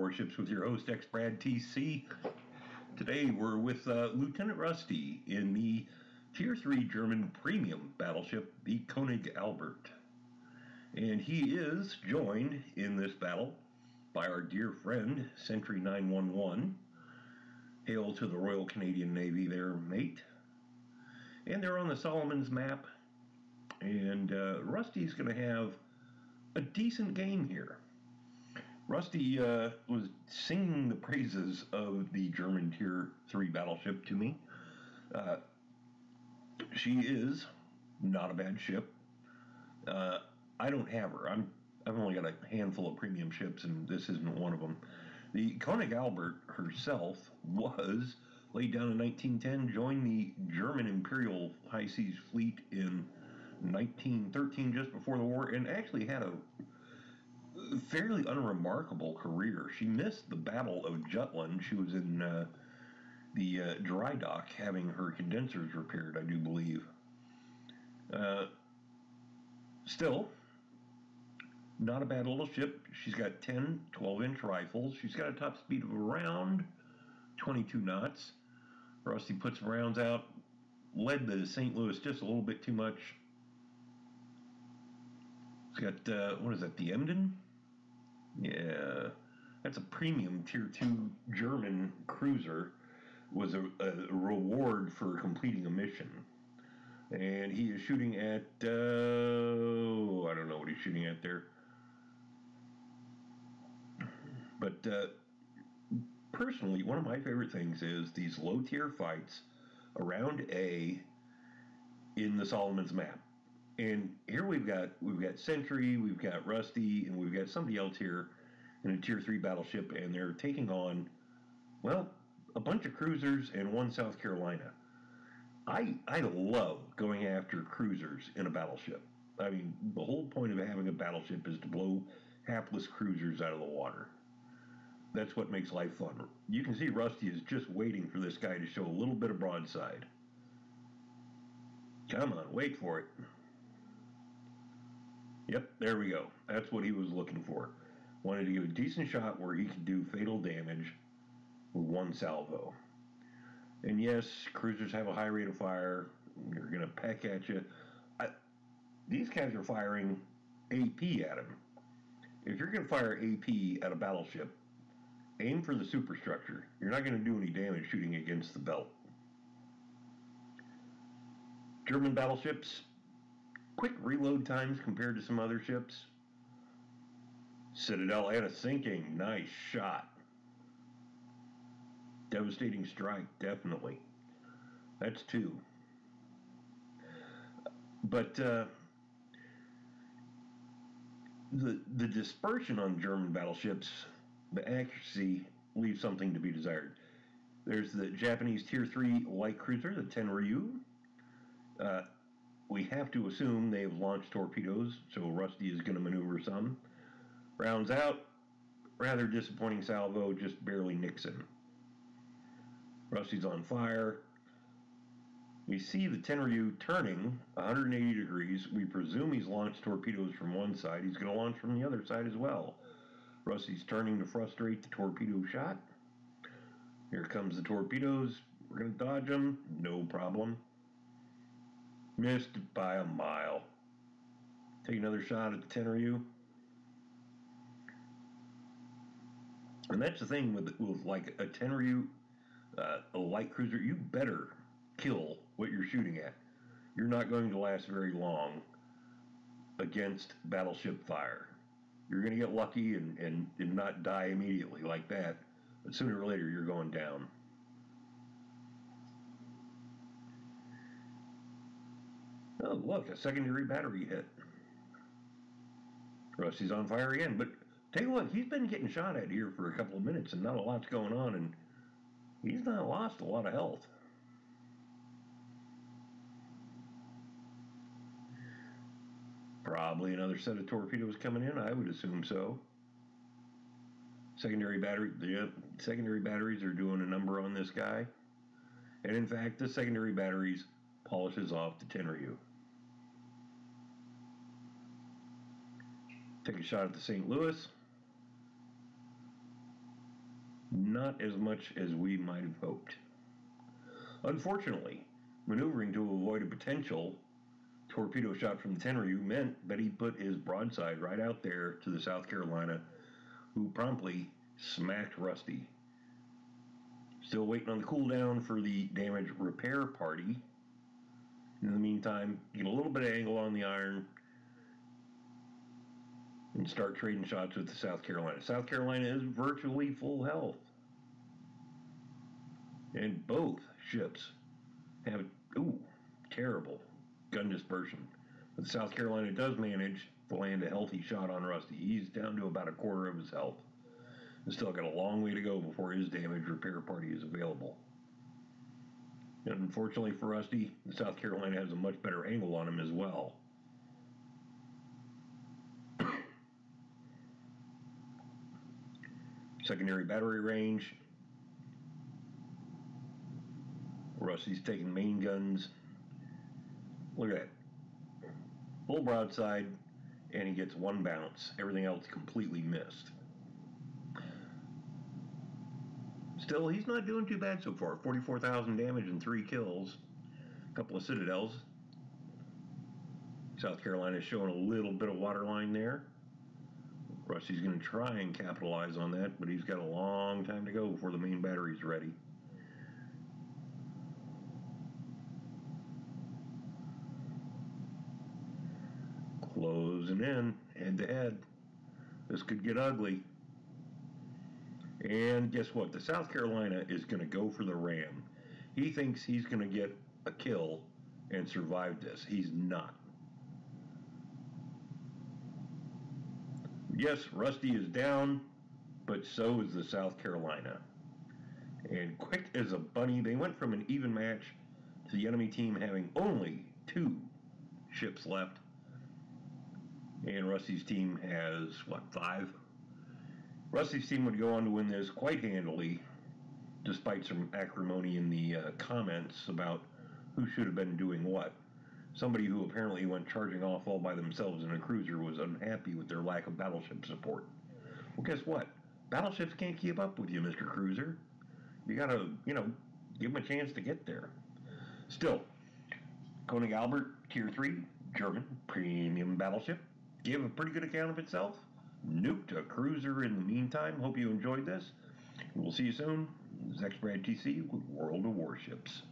Warships with your host, X-Brad TC. Today we're with Lieutenant Rusty in the Tier 3 German premium battleship, the Konig Albert. And he is joined in this battle by our dear friend, Sentry 911. Hail to the Royal Canadian Navy there, mate. And they're on the Solomons map. And Rusty's going to have a decent game here. Rusty was singing the praises of the German Tier 3 battleship to me. She is not a bad ship. I don't have her. I've only got a handful of premium ships, and this isn't one of them. The Konig Albert herself was laid down in 1910, joined the German Imperial High Seas Fleet in 1913, just before the war, and actually had a fairly unremarkable career. She missed the Battle of Jutland. She was in the dry dock having her condensers repaired, I do believe. Still, not a bad little ship. She's got 10 12-inch rifles. She's got a top speed of around 22 knots. Rusty put some rounds out, led the St. Louis just a little bit too much. It's got, what is that, the Emden? Yeah, that's a premium Tier 2 German cruiser. Was a reward for completing a mission. And he is shooting at, I don't know what he's shooting at there. But personally, one of my favorite things is these low-tier fights around A in the Solomons map. And here we've got Sentry, we've got Rusty, and we've got somebody else here in a Tier 3 battleship, and they're taking on, well, a bunch of cruisers and one South Carolina. I love going after cruisers in a battleship. I mean, the whole point of having a battleship is to blow hapless cruisers out of the water. That's what makes life fun. You can see Rusty is just waiting for this guy to show a little bit of broadside. Come on, wait for it. Yep, there we go. That's what he was looking for. Wanted to give a decent shot where he could do fatal damage with one salvo. And yes, cruisers have a high rate of fire. They're going to peck at you. These guys are firing AP at him. If you're going to fire AP at a battleship, aim for the superstructure. You're not going to do any damage shooting against the belt. German battleships, quick reload times compared to some other ships. Citadel and a sinking. Nice shot. Devastating strike, definitely. That's 2. But the dispersion on German battleships, the accuracy leaves something to be desired. There's the Japanese Tier 3 light cruiser, the Tenryu. We have to assume they've launched torpedoes, so Rusty is going to maneuver some. Rounds out, rather disappointing salvo, just barely nicks him. Rusty's on fire. We see the Tenryu turning 180 degrees. We presume he's launched torpedoes from one side. He's going to launch from the other side as well. Rusty's turning to frustrate the torpedo shot. Here comes the torpedoes. We're going to dodge them. No problem. Missed by a mile. Take another shot at the Tenryu. And that's the thing with like a Tenryu, a light cruiser, you better kill what you're shooting at. You're not going to last very long against battleship fire. You're going to get lucky and not die immediately like that, but sooner or later you're going down. Oh, look, a secondary battery hit. Rusty's on fire again, but take a look, he's been getting shot at here for a couple of minutes and not a lot's going on, and he's not lost a lot of health. Probably another set of torpedoes coming in, I would assume so. Secondary batteries are doing a number on this guy. And in fact, the secondary batteries polishes off the Tenryu. Take a shot at the St. Louis. not as much as we might have hoped. Unfortunately, maneuvering to avoid a potential torpedo shot from the Tenryu meant that he put his broadside right out there to the South Carolina, who promptly smacked Rusty. Still waiting on the cooldown for the damage repair party. In the meantime, get a little bit of angle on the iron and start trading shots with the South Carolina. South Carolina is virtually full health. And both ships have, terrible gun dispersion. But South Carolina does manage to land a healthy shot on Rusty. He's down to about a quarter of his health. He's still got a long way to go before his damage repair party is available. And unfortunately for Rusty, the South Carolina has a much better angle on him as well. Secondary battery range. Rusty's taking main guns. Look at that. Full broadside, and he gets one bounce. Everything else completely missed. Still, he's not doing too bad so far. 44,000 damage and 3 kills. A couple of citadels. South Carolina's showing a little bit of waterline there. Rusty's going to try and capitalize on that, but he's got a long time to go before the main battery's ready. Closing in, head to head. This could get ugly. And guess what? The South Carolina is going to go for the ram. He thinks he's going to get a kill and survive this. He's not. Yes, Rusty is down, but so is the South Carolina. And quick as a bunny, they went from an even match to the enemy team having only 2 ships left. And Rusty's team has, 5? Rusty's team would go on to win this quite handily, despite some acrimony in the comments about who should have been doing what. Somebody who apparently went charging off all by themselves in a cruiser was unhappy with their lack of battleship support. Well, guess what? Battleships can't keep up with you, Mr. Cruiser. You gotta, give them a chance to get there. Still, Konig Albert, Tier 3, German, premium battleship, gave a pretty good account of itself. Nuked a cruiser in the meantime. Hope you enjoyed this. We'll see you soon. This is X-Brad TC with World of Warships.